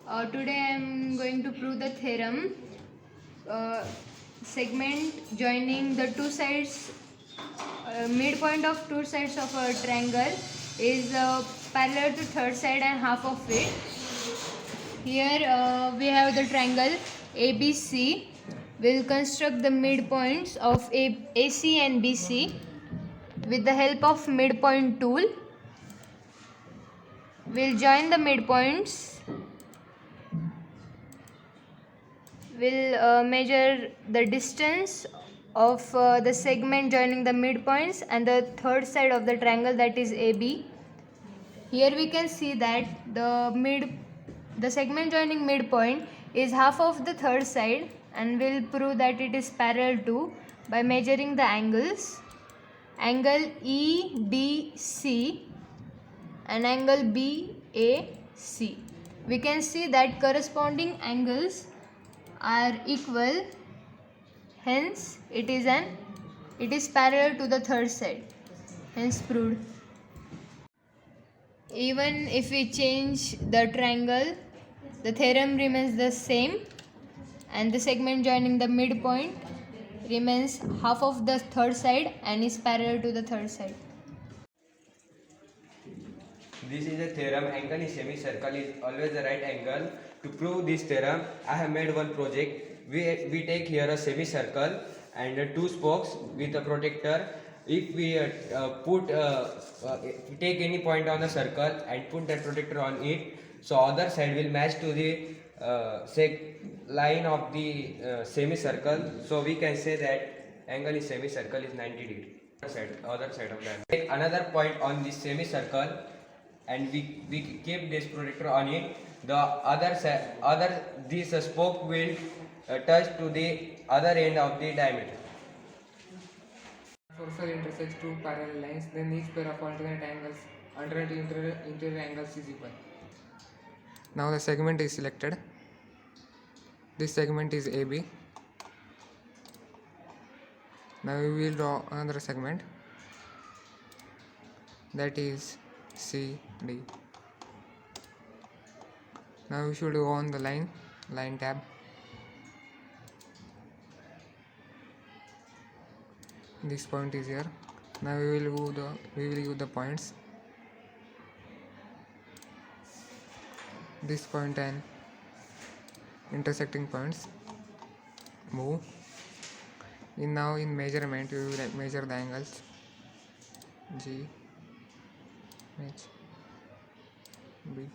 Today I am going to prove the theorem. Segment joining the two sides, midpoint of two sides of a triangle is parallel to third side and half of it. Here we have the triangle ABC. We'll construct the midpoints of AC and BC with the help of midpoint tool. We'll join the midpoints. We'll measure the distance of the segment joining the midpoints and the third side of the triangle, that is AB. Here we can see that the segment joining midpoint is half of the third side, and we'll prove that it is parallel to by measuring the angles. Angle EBC and angle BAC. We can see that corresponding angles are equal, hence it is parallel to the third side, hence proved. Even if we change the triangle, the theorem remains the same, and the segment joining the midpoint remains half of the third side and is parallel to the third side. This is a theorem. Angle in semicircle is always the right angle. To prove this theorem, I have made one project. We take here a semicircle and two spokes with a protector. If we take any point on the circle and put that protector on it, so other side will match to the line of the semicircle. So we can say that angle in semicircle is 90 degree. Other side of that. Take another point on this semicircle and we keep this protector on it. The this spoke will touch to the other end of the diameter. Transversal intersects two parallel lines, then each pair of alternate interior angles is equal. Now the segment is selected. This segment is AB. Now we will draw another segment, that is CD. Now we should go on the line tab. This point is here. Now we will use the points. This point and intersecting points. Move. Now in measurement we will measure the angles G, H, B.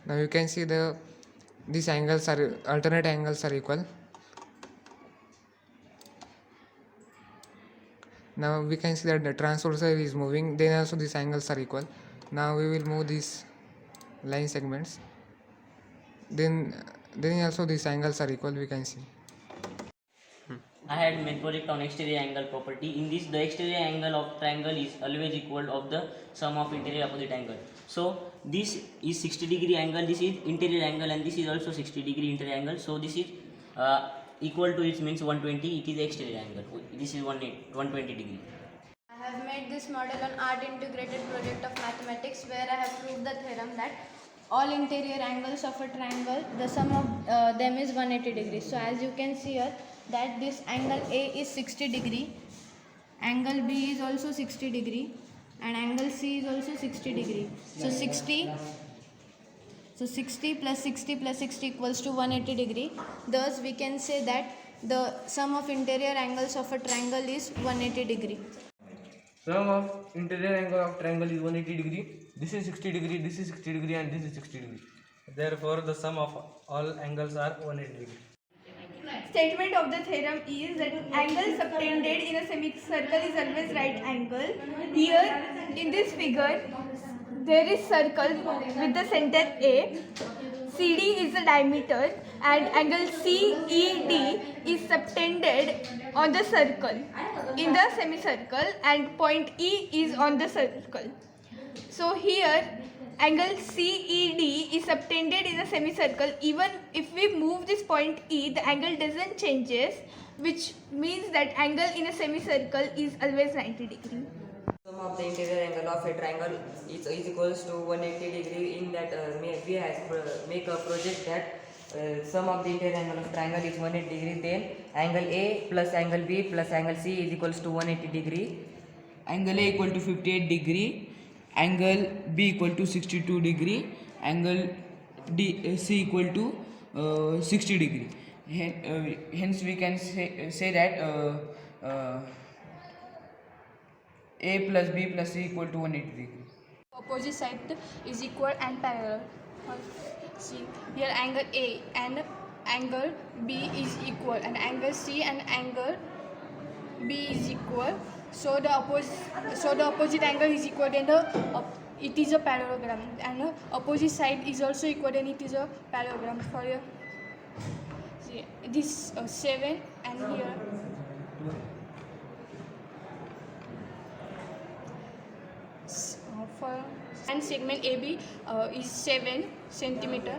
Now you can see these angles are alternate angles are equal. Now we can see that the transversal is moving, then also these angles are equal. Now we will move these line segments, then also these angles are equal, we can see. I had made project on exterior angle property. In this, the exterior angle of triangle is always equal of the sum of interior opposite angle. So this is 60 degree angle, this is interior angle, and this is also 60 degree interior angle. So this is equal to, it means 120, it is exterior angle. This is 120 degree. I have made this model on art integrated project of mathematics, where I have proved the theorem that all interior angles of a triangle, the sum of them is 180 degrees. So as you can see here, that this angle A is 60 degree, angle B is also 60 degree, and angle C is also 60 degree. So 60 plus 60 plus 60 equals to 180 degree. Thus we can say that the sum of interior angles of a triangle is 180 degree. Sum of interior angle of triangle is 180 degree. This is 60 degree, this is 60 degree, and this is 60 degree. Therefore, the sum of all angles are 180 degree. Statement of the theorem is that angle subtended in a semicircle is always right angle. Here in this figure there is circle with the center A, CD is the diameter, and angle CED is subtended on the circle in the semicircle, and point E is on the circle. So here angle CED is subtended in a semicircle. Even if we move this point E, the angle doesn't changes, which means that angle in a semicircle is always 90 degree. Sum of of the interior angle of a triangle is equals to 180 degree. In that we make a project that sum of the interior angle of triangle is 180 degree. Then angle A plus angle B plus angle C is equals to 180 degree. Angle A equal to 58 degree. Angle B equal to 62 degree. Angle C equal to 60 degree. Hence we can say that A plus B plus C equal to 180 degree. Opposite side is equal and parallel. See here angle A and angle B is equal and angle C and angle B is equal. So the opposite angle is equal, then it is a parallelogram, and the opposite side is also equal, then it is a parallelogram. For see, this 7 and here for and segment AB is 7 centimeter.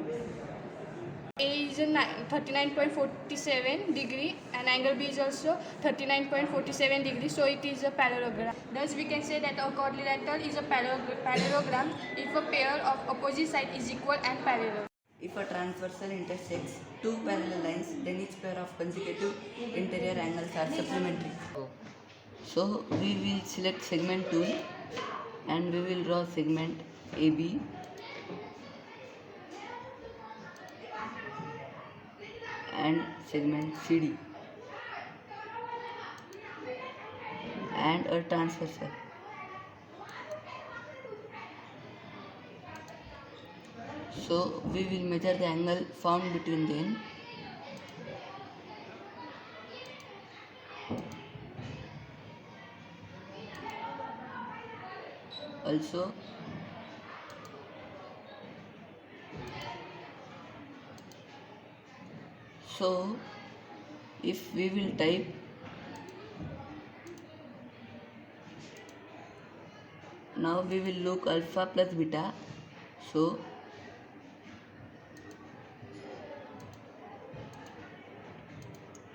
A is a 39.47 degree and angle B is also 39.47 degree, so it is a parallelogram. Thus we can say that a quadrilateral is a parallelogram if a pair of opposite side is equal and parallel. If a transversal intersects two parallel lines, then each pair of consecutive interior angles are supplementary. So we will select segment tool and we will draw segment AB. And segment CD and a transversal. So we will measure the angle found between them. Also so if we will type now we will look alpha plus beta, so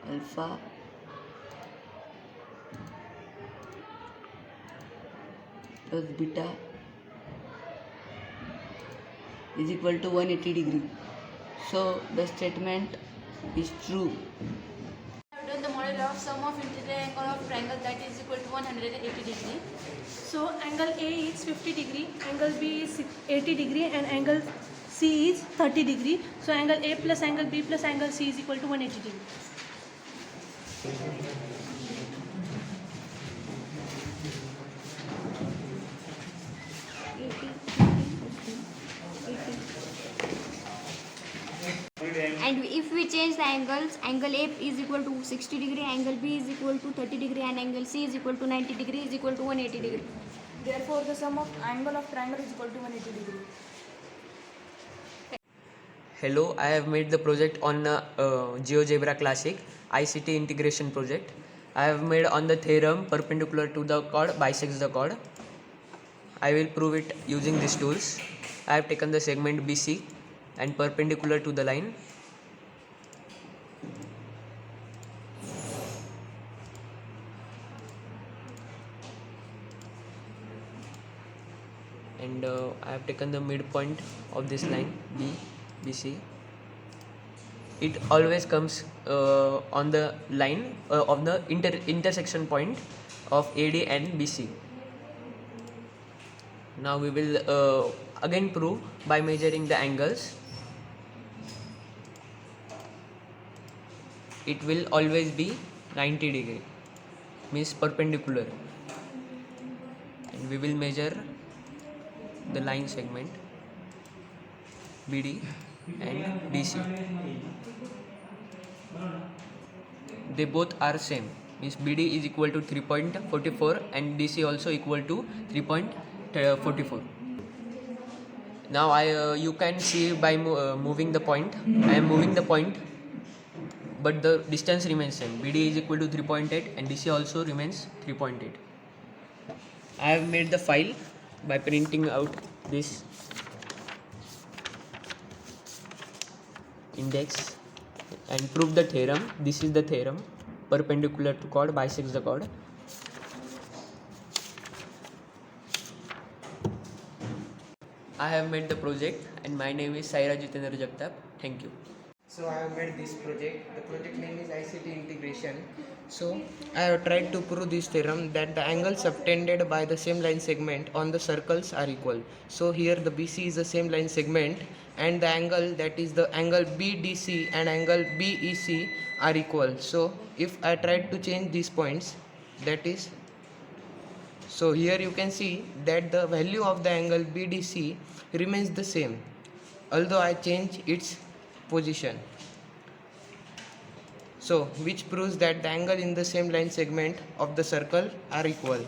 alpha plus beta is equal to 180 degree. So the statement is true. I have done the model of sum of interior angle of triangle that is equal to 180 degree. So angle A is 50 degree, angle B is 80 degree and angle C is 30 degree. So angle A plus angle B plus angle C is equal to 180 degree. And if we change the angles, angle A is equal to 60 degree, angle B is equal to 30 degree and angle C is equal to 90 degree is equal to 180 degree. Therefore the sum of angle of triangle is equal to 180 degree. Hello, I have made the project on GeoGebra Classic ICT integration project. I have made on the theorem perpendicular to the chord bisects the chord. I will prove it using these tools. I have taken the segment BC and perpendicular to the line. And I have taken the midpoint of this line BC. It always comes on the line of the intersection point of AD and BC. Now we will again prove by measuring the angles. It will always be 90 degree, means perpendicular, and we will measure the line segment BD and DC. They both are same, means BD is equal to 3.44 and DC also equal to 3.44. Now you can see by moving the point. I am moving the point, but the distance remains same. BD is equal to 3.8 and DC also remains 3.8. I have made the file by printing out this index and prove the theorem. This is the theorem: perpendicular to chord bisects the chord. I have made the project and my name is Saira Jitendra Jagtap. Thank you. So I have made this project. The project name is ICT integration. So I have tried to prove this theorem that the angles subtended by the same line segment on the circles are equal. So here the BC is the same line segment and the angle, that is the angle BDC and angle BEC, are equal. So if I tried to change these points, that is, so here you can see that the value of the angle BDC remains the same although I change its position. So which proves that the angle in the same line segment of the circle are equal.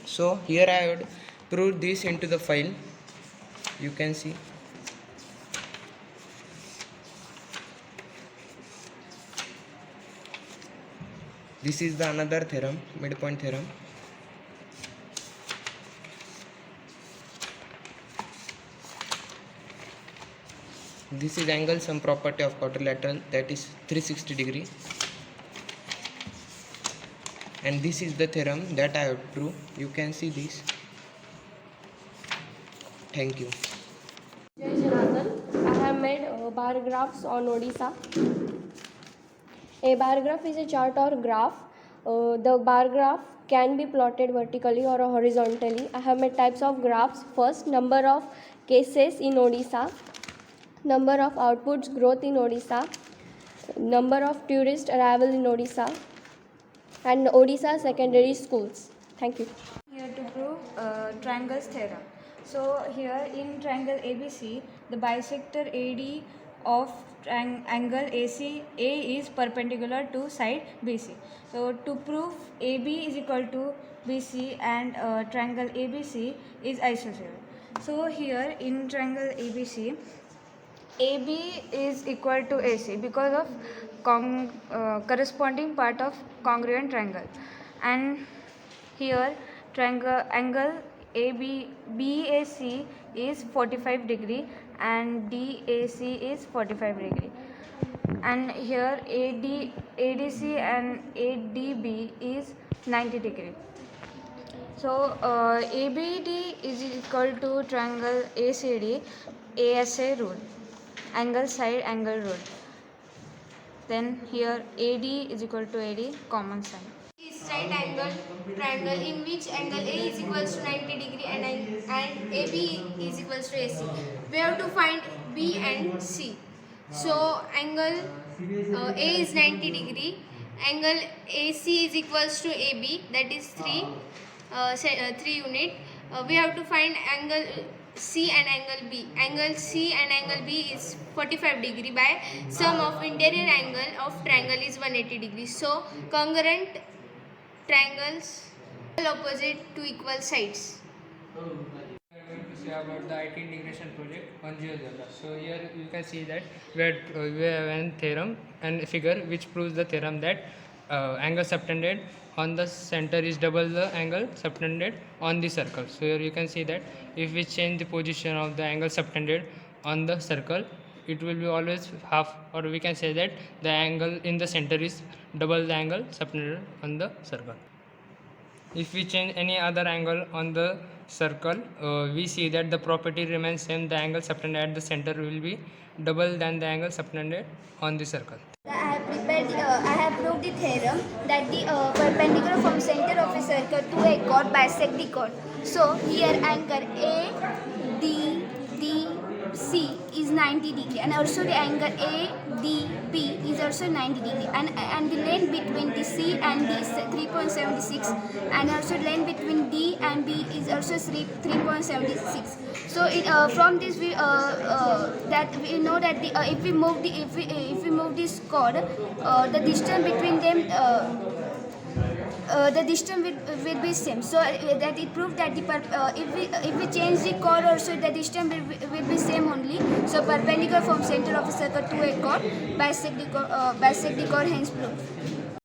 So here I would prove this into the file. You can see. This is the another theorem, midpoint theorem. This is angle sum property of quadrilateral, that is 360 degree. And this is the theorem that I have proved. You can see this. Thank you. Jai Janardhan. I have made bar graphs on Odisha. A bar graph is a chart or graph. The bar graph can be plotted vertically or horizontally. I have made types of graphs. First, number of cases in Odisha, number of outputs growth in Odisha, number of tourist arrival in Odisha, and Odisha secondary schools. Thank you. Here to prove triangles theorem. So here in triangle ABC, the bisector AD of angle AC A is perpendicular to side BC. So to prove AB is equal to BC and triangle ABC is isosceles. So here in triangle ABC, AB is equal to AC because of corresponding part of congruent triangle, and here triangle angle BAC is 45 degree and DAC is 45 degree, and here ADC and ADB is 90 degree. So ABD is equal to triangle ACD ASA rule, angle side angle rule. Then here AD is equal to AD, common sign. Is right angle triangle in which angle A is equals to 90 degree and AB is equals to AC. We have to find B and C. So angle A is 90 degree, angle AC is equals to AB, that is 3 unit. We have to find angle C and angle B. Angle C and angle B is 45 degree by sum of interior angle of triangle is 180 degrees. So congruent triangles opposite to equal sides. We are going to say about the IT integration project on GeoGebra. So here you can see that we have a theorem and a figure which proves the theorem that angle subtended on the center is double the angle subtended on the circle. So here you can see that if we change the position of the angle subtended on the circle, it will be always half, or we can say that the angle in the center is double the angle subtended on the circle. If we change any other angle on the circle, we see that the property remains same. The angle subtended at the center will be double than the angle subtended on the circle. I have proved the theorem that the perpendicular from center of a circle to a chord bisect the chord. So here angle ADC is 90 degree, and also the angle ADB is also 90 degree, and the length between the C and D is 3.76, and also the length between D and B is also 3.76. So from this we that we know that if we move this chord, the distance between them the distance will be same. So that it proved that if we change the chord also, the distance will be same only. So perpendicular from center of a circle to a chord bisect the chord, hence proved.